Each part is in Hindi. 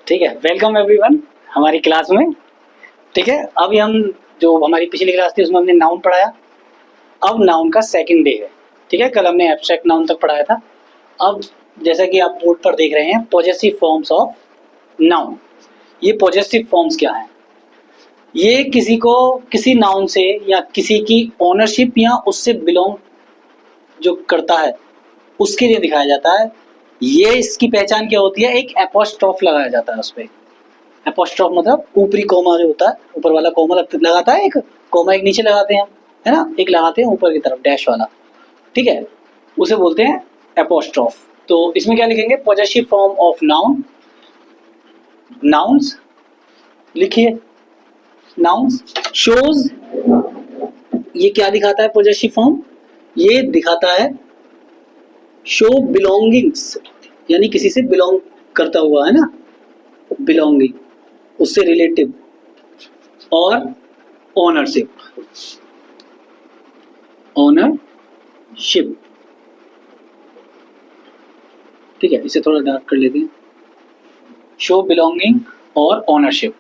ठीक है, वेलकम एवरीवन हमारी क्लास में। ठीक है, अभी हम जो हमारी पिछली क्लास थी उसमें हमने नाउन पढ़ाया। अब नाउन का सेकंड डे है। ठीक है, कल हमने एब्स्ट्रैक्ट नाउन तक पढ़ाया था। अब जैसा कि आप बोर्ड पर देख रहे हैं पॉजेसिव फॉर्म्स ऑफ नाउन। ये पॉजेसिव फॉर्म्स क्या हैं? ये किसी को किसी नाउन से या किसी की ओनरशिप या उससे बिलोंग जो करता है उसके लिए दिखाया जाता है। ये इसकी पहचान क्या होती है? एक एपोस्ट्रोफ लगाया जाता है उस पर। एपोस्ट्रोफ मतलब ऊपरी कोमा जो होता है, ऊपर वाला कोमा लगाता है, एक कोमा एक नीचे लगाते हैं हम, है ना, एक लगाते हैं ऊपर की तरफ डैश वाला। ठीक है, उसे बोलते हैं एपोस्ट्रोफ। तो इसमें क्या लिखेंगे? Possessive form of noun. Nouns लिखिए, नाउन्स शोज। ये क्या दिखाता है? पॉजेसिव फॉर्म ये दिखाता है शो बिलोंगिंग्स, यानी किसी से बिलोंग करता हुआ, है ना, बिलोंगिंग, उससे रिलेटिव, और ओनरशिप। ओनरशिप, ठीक है, इसे थोड़ा डार्क कर लेते हैं। शो बिलोंगिंग और ओनरशिप।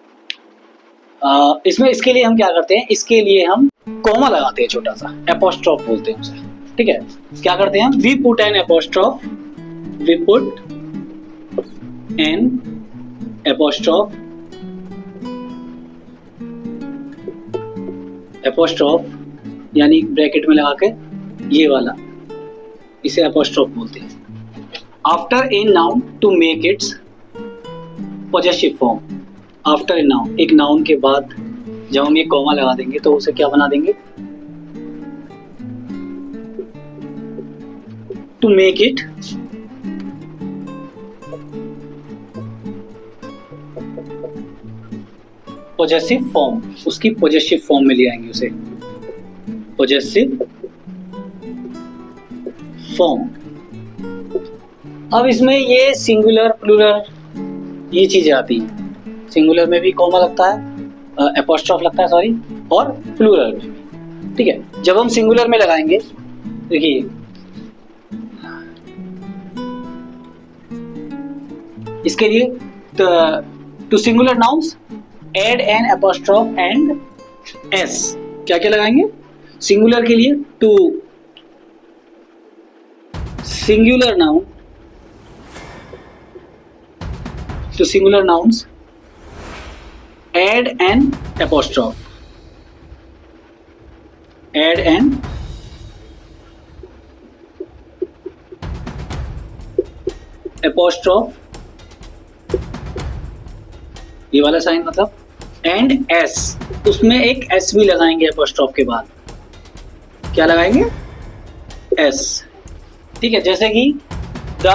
इसमें इसके लिए हम क्या करते हैं? इसके लिए हम कॉमा लगाते हैं, छोटा सा एपोस्ट्रोफ बोलते हैं उसे। ठीक है, क्या करते हैं हम? We put an apostrophe, we put an apostrophe, apostrophe यानी ब्रैकेट में लगा के ये वाला, इसे एपोस्ट्रोफ बोलते हैं। After a noun to make its possessive form. After a noun, एक नाउन के बाद जब हम ये कॉमा लगा देंगे तो उसे क्या बना देंगे? To make it possessive form, उसकी पॉजेसिव फॉर्म में ले आएंगे उसे, पॉजेसिव फॉर्म। अब इसमें ये सिंगुलर प्लूरल ये चीजें आती हैं। सिंगुलर में भी कॉमा लगता है, एपोस्ट्रोफ लगता है, सॉरी, और प्लूरल में भी। ठीक है, जब हम सिंगुलर में लगाएंगे, देखिए इसके लिए to singular nouns add an apostrophe and S. क्या क्या लगाएंगे? सिंगुलर के लिए to singular noun, to singular nouns add an apostrophe, add an apostrophe, ये वाला साइन मतलब, एंड एस, उसमें एक एस भी लगाएंगे apostrophe के बाद। क्या लगाएंगे? एस। ठीक है, जैसे कि द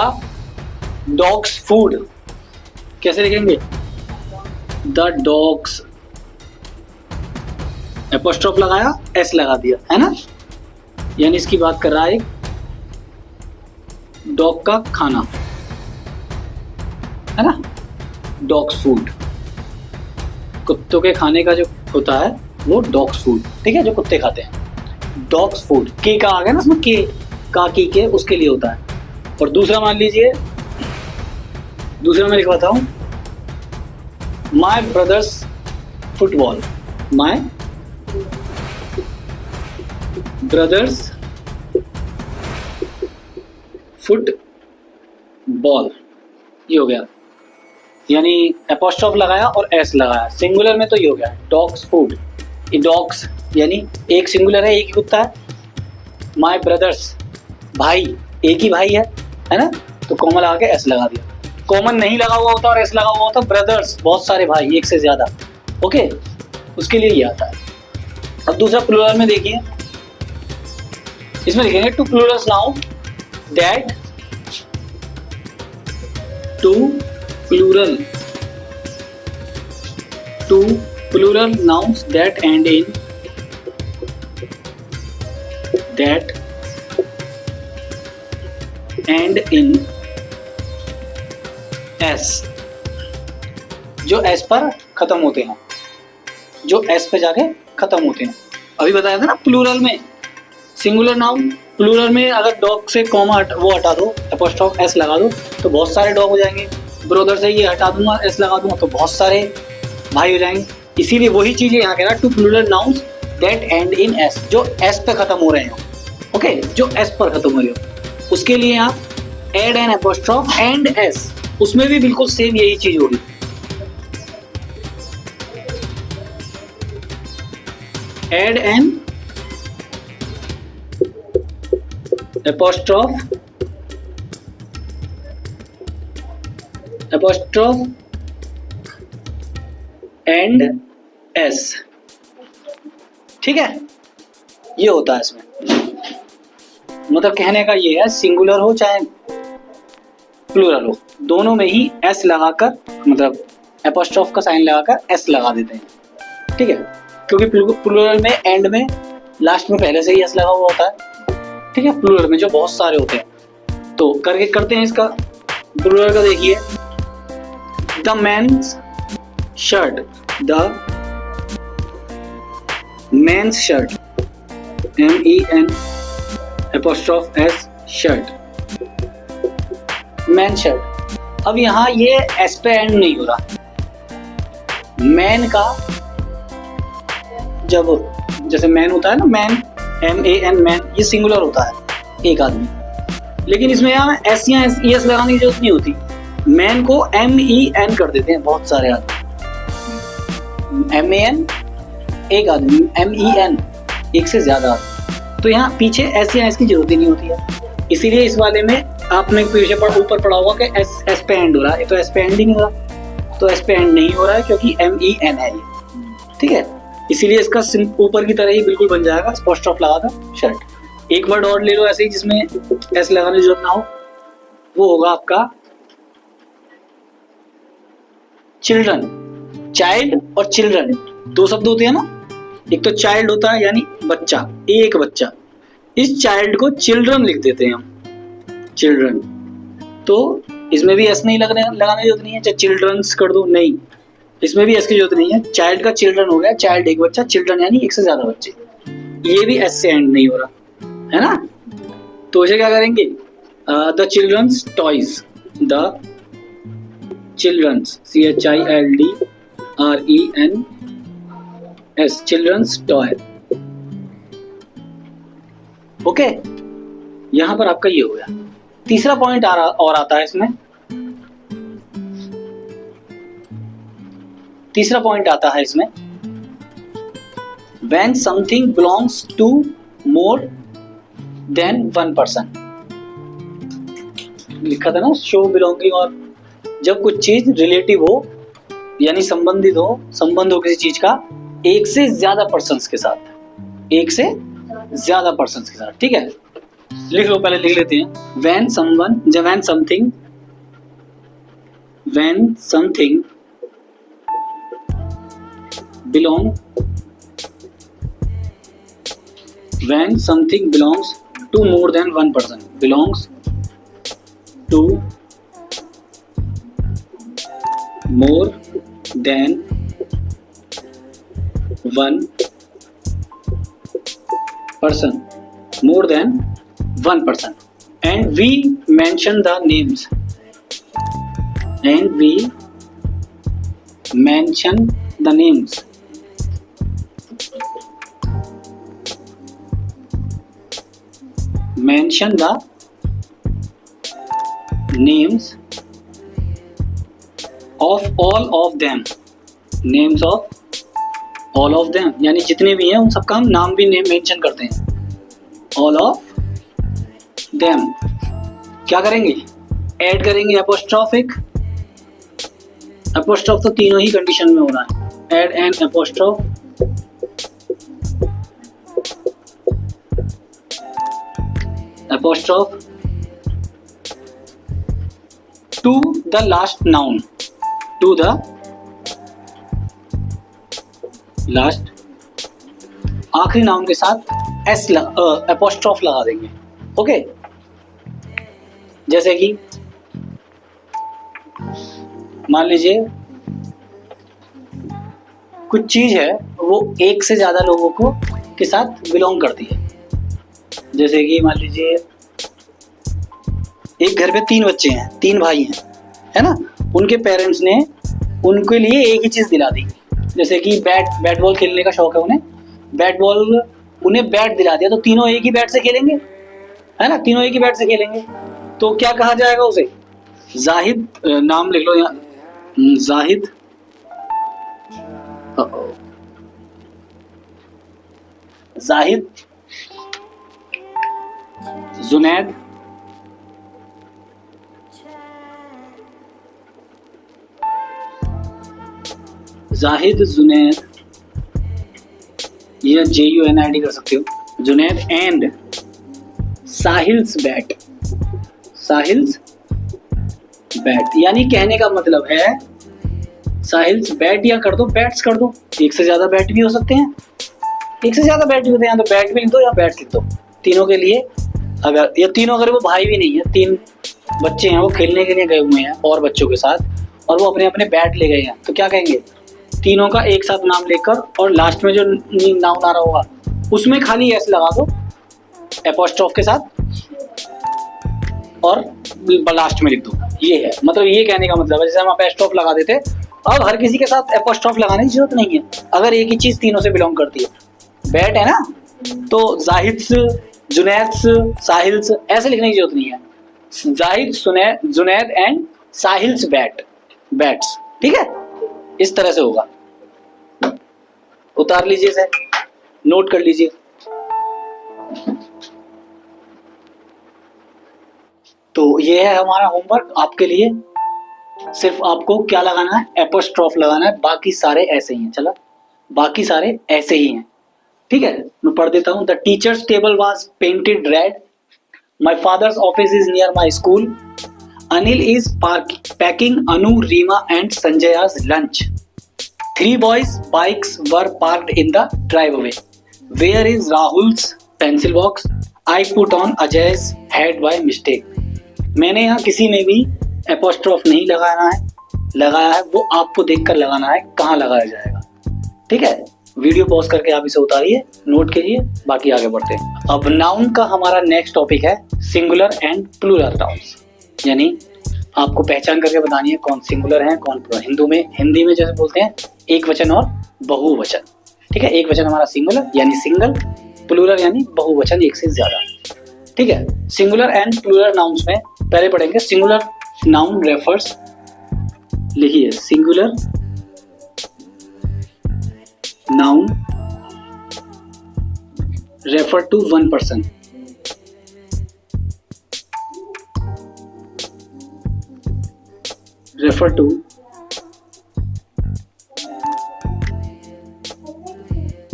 डॉग्स फूड, कैसे लिखेंगे? द डॉग्स, एपोस्ट्रोफ लगाया, एस लगा दिया, है ना, यानी इसकी बात कर रहा है डॉग का खाना, है ना, डॉग्स फूड। कुत्तों के खाने का जो होता है वो डॉग्स फूड, ठीक है, जो कुत्ते खाते हैं, डॉग्स फूड। के का आ गया ना इसमें, के का की के उसके लिए होता है। और दूसरा मान लीजिए, दूसरा मैं लिखवाता हूं, My brother's football, my brother's football, ये हो गया, यानी एपोस्ट्रोफ लगाया और एस लगाया। सिंगुलर में तो ये हो गया डॉग्स फूड। ये डॉग्स यानी एक सिंगुलर है, एक ही कुत्ता है। माय ब्रदर्स, भाई, एक ही भाई है ना, तो कॉमा लगा के एस लगा दिया। कॉमन नहीं लगा हुआ होता और एस लगा हुआ होता, ब्रदर्स, बहुत सारे भाई, एक से ज्यादा, ओके, उसके लिए ये आता है। अब दूसरा प्लूरल में देखिए, इसमें लिखेंगे to plurals noun that, to plural nouns that end in S, जो एस पर खत्म होते हैं, जो एस पे जाके खत्म होते हैं। अभी बताया था ना, प्लूरल में सिंगुलर नाउन, प्लूरल में अगर डॉग से कॉमा वो हटा दो, एपोस्ट्रोफ एस लगा दो, तो बहुत सारे डॉग हो जाएंगे, ब्रदर से ये हटा दूंगा, एस लगा दूंगा तो बहुत सारे भाई हो जाएंगे। इसीलिए वही चीज यहाँ कह रहा है, to plural nouns that end in S, जो एस पे खत्म हो रहे हो, ओके, जो एस पर खत्म हो रहे हो, उसके लिए आप add an apostrophe and S, उसमें भी बिल्कुल सेम यही चीज होगी। Add an apostrophe and S, ठीक है, ये होता है इसमें। मतलब कहने का ये है, सिंगुलर हो चाहे प्लूरल हो, दोनों में ही एस लगाकर, मतलब एपोस्ट्रोफ का साइन लगाकर एस लगा देते हैं, ठीक है, क्योंकि प्लूरल में एंड में लास्ट में पहले से ही एस लगा हुआ होता है, ठीक है, प्लूरल में जो बहुत सारे होते हैं। तो करते हैं इसका प्लूरल का। देखिए, the men's shirt, the men's shirt, MEN apostrophe S shirt, man shirt. अब यहाँ ये एस पे एंड नहीं हो रहा। मैन का जब जैसे मैन होता है ना, मैन MAN मैन, ये सिंगुलर होता है एक आदमी, लेकिन इसमें यहाँ एस या ES लगाने की जरूरत नहीं होती। मैन को MEN कर देते हैं बहुत सारे आदमी, MAN एक आदमी, MEN एक से ज्यादा आदमी, तो यहाँ पीछे एस या एस की जरूरत ही नहीं होती है। इसीलिए इस वाले में आपने पीछे ऊपर पढ़ा होगा कि एस पे एंड हो रहा है, तो एस पे एंड ही नहीं हो रहा, तो एस पे एंड नहीं हो रहा है क्योंकि MEN है ये, ठीक है। इसीलिए इसका ऊपर की तरह ही बिल्कुल बन जाएगा, एपोस्ट्रोफ लगा कर शर्ट। एक वर्ड और ले लो ऐसे ही जिसमें एस लगाने की जरूरत ना हो, वो होगा आपका चिल्ड्रन। चाइल्ड और चिल्ड्रन दो शब्द होते हैं ना, एक तो चाइल्ड होता है यानी बच्चा, एक बच्चा, इस चाइल्ड को चिल्ड्रन लिख देते हैं हम, चिल्ड्रन। तो इसमें भी एस नहीं लगाने की जरूरत नहीं है, चाहे चिल्ड्रंस कर दो, नहीं, इसमें भी एस की जरूरत नहीं है। चाइल्ड का चिल्ड्रन हो गया, चाइल्ड एक बच्चा, चिल्ड्रन यानी एक से ज्यादा बच्चे, ये भी एस से एंड नहीं हो रहा है ना। तो इसे क्या करेंगे, the children's toys, the children's CHILDRENS children's toy, okay. यहां पर आपका ये हो गया। तीसरा पॉइंट और आता है इसमें, तीसरा पॉइंट आता है इसमें, when something belongs to more than one person, लिखा था ना शो बिलोंगिंग, और जब कुछ चीज रिलेटिव हो यानी संबंधित हो, संबंध हो किसी चीज का एक से ज्यादा पर्सन्स के साथ, एक से ज्यादा पर्सन्स के साथ, ठीक है। लिख लो, पहले लिख लेते हैं। when something belongs to more than one person, belongs to more than one person, more than one person, and we mention the names, and we mention the names, mention the names of all of them, names of all of them यानी जितने भी हैं उन सबका हम नाम भी मेंशन करते हैं, all of them। क्या करेंगे, ऐड करेंगे एपोस्ट्रोफ, एक एपोस्ट्रोफ तो तीनों ही कंडीशन में हो रहा है, add N apostrophe to the last noun, to the last आखिरी नाउन के साथ एस एपोस्ट्रोफ लगा देंगे, ओके। जैसे कि मान लीजिए कुछ चीज है वो एक से ज्यादा लोगों को के साथ बिलोंग करती है, जैसे कि मान लीजिए एक घर पे 3 बच्चे हैं, 3 भाई हैं, है ना, उनके पेरेंट्स ने उनके लिए एक ही चीज़ दिला दी, जैसे कि बैट बॉल खेलने का शौक है उन्हें, उन्हें बैट दिला दिया, तो तीनों एक ही बैट से खेलेंगे, है ना, तीनों एक ही बैट से खेलेंगे, तो क्या कहा जाएगा उसे? जाहिद, नाम लिख लो यहाँ, जाहिद, जाहिद, जुनैद, जुनैद, या JUNID कर सकते हो, जुनैद एंड साहिल्स बैट, यानी कहने का मतलब है साहिल्स बैट, या कर दो बैट्स कर दो, एक से ज्यादा बैट भी हो सकते हैं, तो बैट भी लिख दो या बैट्स लिख दो, तीनों के लिए। अगर वो भाई भी नहीं है, 3 बच्चे हैं, वो खेलने के लिए गए हुए हैं और बच्चों के साथ, और वो अपने अपने बैट ले गए हैं, तो क्या कहेंगे? तीनों का एक साथ नाम लेकर, और लास्ट में जो नाउन आ रहा होगा उसमें खाली एस लगा दो एपोस्ट्रोफ के साथ, और लास्ट में लिख दो। ये है, मतलब ये कहने का मतलब है, जैसे हम एपोस्ट्रोफ लगा देते, अब हर किसी के साथ एपोस्ट्रोफ लगाने की जरूरत नहीं है, अगर एक ही चीज तीनों से बिलोंग करती है। बैट है ना, तो जाहिद्स, जुनैद्स, साहिल्स ऐसे लिखने की जरूरत नहीं है, जाहिद, जुनैद एंड साहिल्स बैट्स, ठीक है, इस तरह से होगा। उतार लीजिए इसे, नोट कर लीजिए। तो ये है हमारा होमवर्क आपके लिए, सिर्फ आपको क्या लगाना है? एपोस्ट्रोफ लगाना है, बाकी सारे ऐसे ही हैं। चला, बाकी सारे ऐसे ही हैं, ठीक है। मैं पढ़ देता हूं। The teacher's table was painted red, my father's office is near my school, Anil is packing Anu, Reema and Sanjaya's lunch. 3 boys' bikes were parked in the driveway. Where is Rahul's pencil box? I put on Ajay's head by mistake. मैंने यहाँ किसी में भी एपोस्ट्रोफ नहीं लगाया है, वो आपको देखकर लगाना है कहाँ लगाया जाएगा, ठीक है। वीडियो पॉज करके आप इसे उतारिए, नोट कीजिए, बाकी आगे बढ़ते हैं। अब नाउन का हमारा नेक्स्ट टॉपिक है सिंगुलर एंड प्लूरल नाउन्स, यानी आपको पहचान करके बतानी है कौन सिंगुलर है कौन प्लूरल। हिंदी में जैसे बोलते हैं एक वचन और बहुवचन, ठीक है। एक वचन हमारा सिंगुलर यानी सिंगल, प्लूरल यानी बहुवचन, एक से ज्यादा, ठीक है। सिंगुलर एंड प्लूरल नाउन्स में पहले पढ़ेंगे सिंगुलर नाउन रेफर्स, लिखिए singular noun refer to 1 person, refer to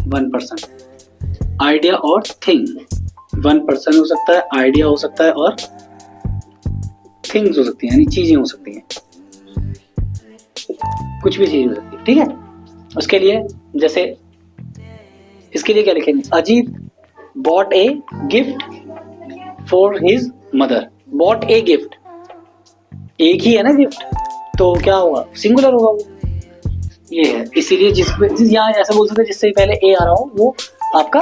one person, idea और थिंग। 1 person हो सकता है, आइडिया हो सकता है, और थिंग्स हो सकती हैं, यानी चीजें हो सकती हैं, कुछ भी चीज हो सकती है, ठीक है। उसके लिए जैसे इसके लिए क्या लिखेंगे? Ajit bought a gift for his mother. Bot a gift, एक ही है ना गिफ्ट, तो क्या होगा? सिंगुलर होगा वो, ये है। इसीलिए जिस यहाँ ऐसा बोल सकते हैं जिससे पहले ए आ रहा हो वो आपका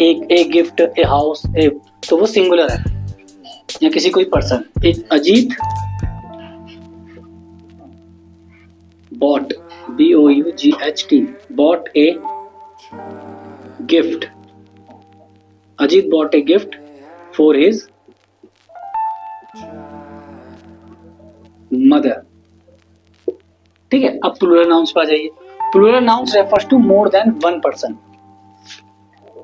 एक गिफ्ट, ए हाउस, तो वो सिंगुलर है, या किसी कोई पर्सन। एक Ajit bought, BOUGHT, bought a gift, Ajit bought a gift for his mother, ठीक है। अब प्लूरल नाउन्स पे आ जाइए। Plural nouns refers to more than 1 person,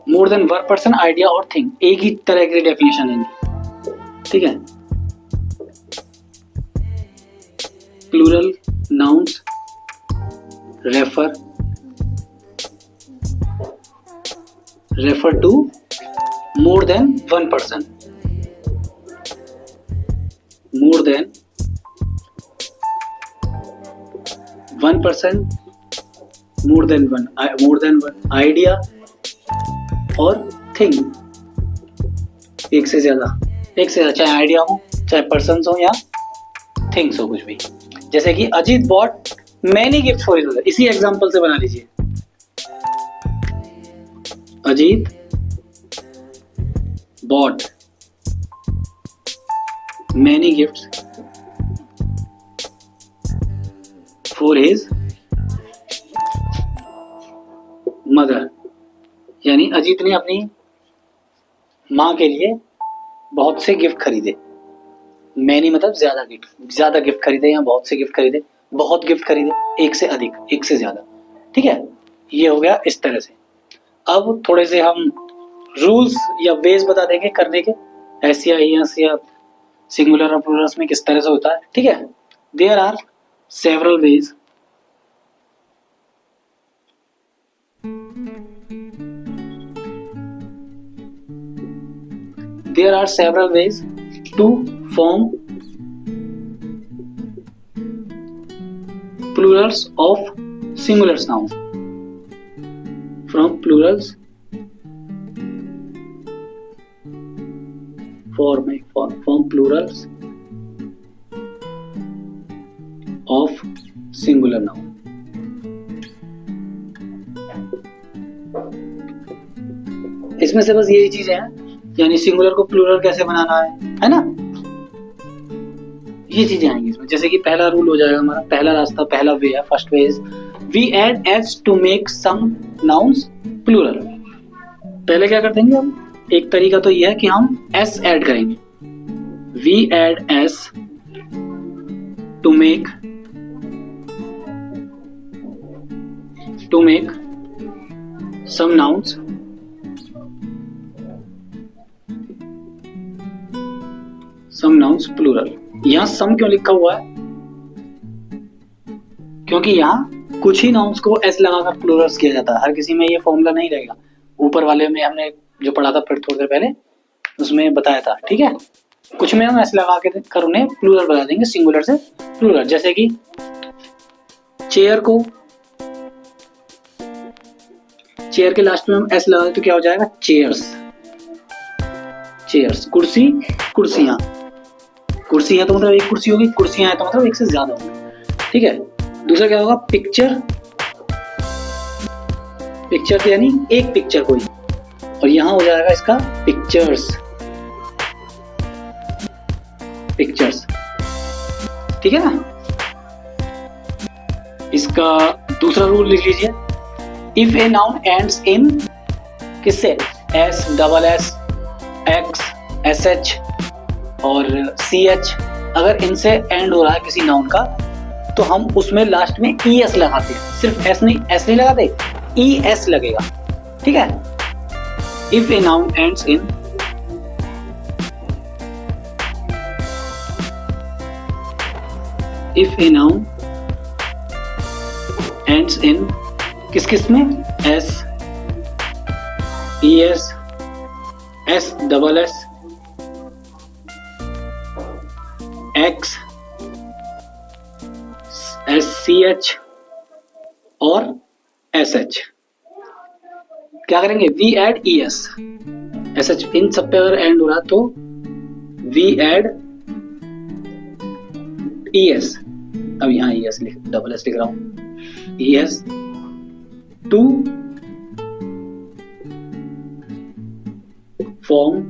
more than 1 person, idea और थिंग, एक ही तरह की डेफिनेशन है, ठीक है। Plural nouns refer to more than 1 person, more than 1 person, more than one idea और थिंग, एक से ज्यादा, चाहे आइडिया हो, चाहे पर्सन्स हो या थिंग्स हो, कुछ भी। जैसे कि Ajit bought many gift for his mother, इसी एग्जांपल से बना लीजिए। Ajit bought many gifts for his mother, यानी अजीत ने अपनी माँ के लिए बहुत से गिफ्ट खरीदे। मैनी मतलब ज्यादा गिफ्ट खरीदे या बहुत से गिफ्ट खरीदे, बहुत गिफ्ट खरीदे, एक से अधिक, एक से ज्यादा। ठीक है, ये हो गया इस तरह से। अब थोड़े से हम रूल्स या वेज बता देंगे करने के, एस या एस या सिंगुलर और प्लूरल्स में किस तरह से होता है। ठीक है, there are several ways to form plurals of singular nouns. From plurals form plurals of singular noun. इसमें से बस यही चीजें हैं, यानी सिंगुलर को प्लूरल कैसे बनाना है ना, ये चीजें आएंगी इसमें। जैसे कि पहला रूल हो जाएगा हमारा, पहला रास्ता, पहला वे है, first way is we add S to make some nouns plural. पहले क्या कर देंगे हम, एक तरीका तो यह है कि हम एस ऐड करेंगे, we add S to make some nouns plural. यहां सम क्यों लिखा हुआ है, क्योंकि यहां कुछ ही नाउन्स को एस लगाकर प्लूरल्स किया जाता है, हर किसी में ये फॉर्मूला नहीं रहेगा। ऊपर वाले में हमने जो पढ़ा था फिर थोड़ी देर पहले उसमें बताया था। ठीक है, कुछ में हम एस लगा के कर उन्हें प्लूरल बना देंगे, सिंगुलर से प्लूरल। जैसे कि चेयर के लास्ट में हम एस लगा दें तो क्या हो जाएगा, चेयर्स। कुर्सियां तो मतलब एक कुर्सी होगी, कुर्सियां है तो मतलब एक से ज्यादा होंगी। ठीक है, दूसरा क्या होगा, पिक्चर यानी एक पिक्चर कोई, और यहां हो जाएगा इसका पिक्चर्स। ठीक है ना। इसका दूसरा रूल लिख लीजिए, if a noun ends in किससे, s, double s, x, s h और सी एच, अगर इनसे एंड हो रहा है किसी नाउन का तो हम उसमें लास्ट में ई एस लगाते हैं। सिर्फ एस नहीं लगाते, ई एस लगेगा। ठीक है, if a noun ends in किस में, s, e s, s double s, x, s c h और एस एच, क्या करेंगे, we add e s, s h, इन सब पे अगर एंड हो रहा तो वी एड ई एस। अब यहां ई एस डबल एस लिख रहा हूं, E S to form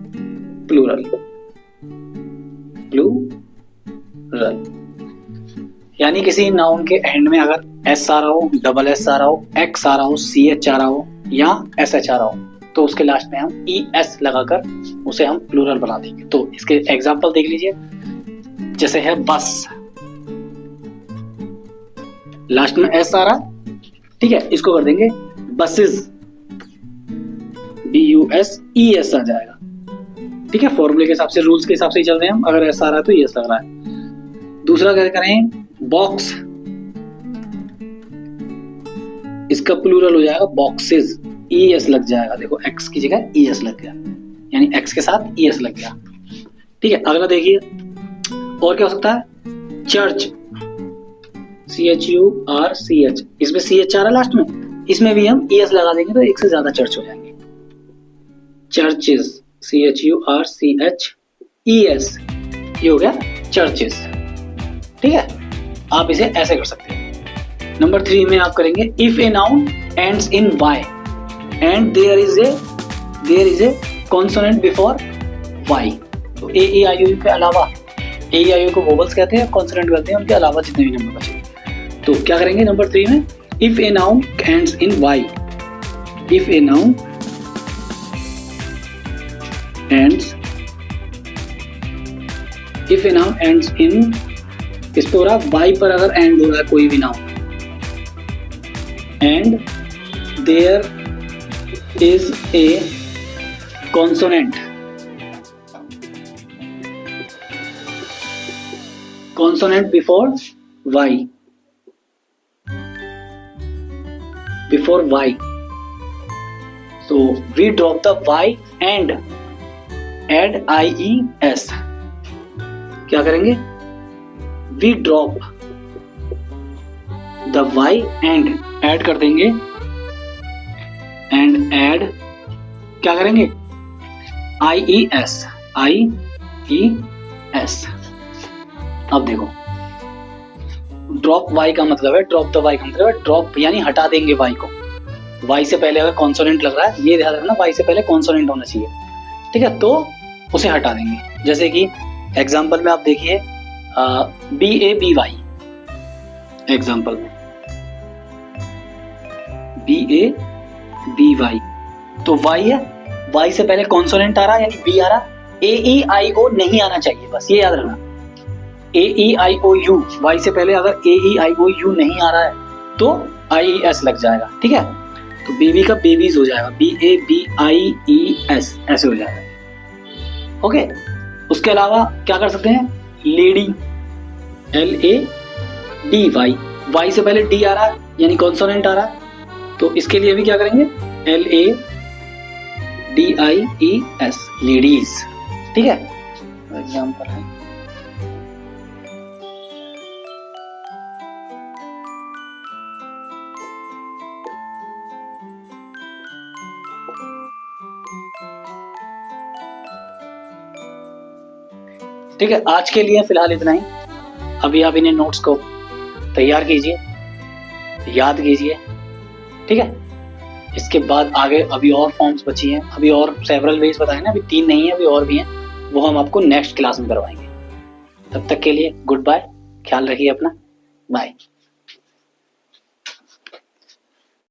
plural. यानी किसी नाउन के एंड में अगर एस आ रहा हो, डबल एस आ रहा हो, एक्स आ रहा हो, सी एच आ रहा हो या एस एच आ रहा हो तो उसके लास्ट में हम ई एस लगाकर उसे हम प्लूरल बना देंगे। तो इसके एग्जांपल देख लीजिए, जैसे है बस, लास्ट में एस आ रहा, ठीक है, इसको कर देंगे बसेस, BUSES आ जाएगा। ठीक है, फॉर्मूले के हिसाब से, रूल्स के हिसाब से ही चल रहे हैं हम, अगर एस आ रहा है तो एस लग रहा है। दूसरा क्या करें, बॉक्स, इसका प्लूरल हो जाएगा बॉक्सेस, ES लग जाएगा। देखो एक्स की जगह ES लग गया, यानी एक्स के साथ ES लग गया। ठीक है, अगला देखिए, और क्या हो सकता है, चर्च, CHURCH, इसमें CH आ रहा लास्ट में, इसमें भी हम ES लगा देंगे तो एक से ज्यादा चर्च हो जाएंगे। चर्चेस, CHURCHES, ये हो गया चर्चेस। ठीक है, आप इसे ऐसे कर सकते हैं। नंबर 3 में आप करेंगे, if a noun ends in Y and there is a consonant before Y, तो A E I O U के अलावा, A E I O को वोवल्स कहते हैं, कॉन्सोनेंट कहते हैं, उनके अलावा जितने भी नंबर बचे। तो क्या करेंगे नंबर 3 में, if a noun ends in Y, if a noun ends, if a noun ends in, इस पे हो रहा वाई पर अगर एंड हो रहा है कोई भी noun, and there is a consonant, consonant before y, before y, so we drop the y and add ies, क्या करेंगे, we drop the y and add कर देंगे, and add क्या करेंगे, ies, ies। अब देखो ड्रॉप वाई का मतलब है, ड्रॉप द वाई का मतलब है ड्रॉप यानी हटा देंगे वाई को। वाई से पहले अगर कॉन्सोनेंट लग रहा है, ये ध्यान रखना वाई से पहले कॉन्सोनेंट होना चाहिए, ठीक है, तो उसे हटा देंगे। जैसे कि एग्जांपल में आप देखिए BABY, एग्जांपल में BABY, तो वाई है, वाई से पहले कॉन्सोनेंट आ रहा है यानी बी आ रहा, AEIO नहीं आना चाहिए, बस ये याद रखना। AEIOU, वाई से पहले अगर AEIOU नहीं आ रहा है तो IES लग जाएगा, ठीक है, तो बेबी का बेबीज हो जाएगा, BABIES ऐसे हो जाएगा। ओके, उसके अलावा क्या कर सकते हैं, लेडी, LADY, वाई से पहले डी आ रहा है यानी कॉन्सोनेंट आ रहा है, तो इसके लिए भी क्या करेंगे, LADIES, लेडीज, ठीक है, एग्जाम्पल है। ठीक है, आज के लिए फिलहाल इतना ही। अभी आप इन्हें नोट्स को तैयार कीजिए, याद कीजिए, ठीक है। इसके बाद आगे अभी और फॉर्म्स बची हैं, अभी और सेवरल वेज बताए ना, अभी 3 नहीं है, अभी और भी हैं, वो हम आपको नेक्स्ट क्लास में करवाएंगे। तब तक के लिए गुड बाय, ख्याल रखिए अपना, बाय।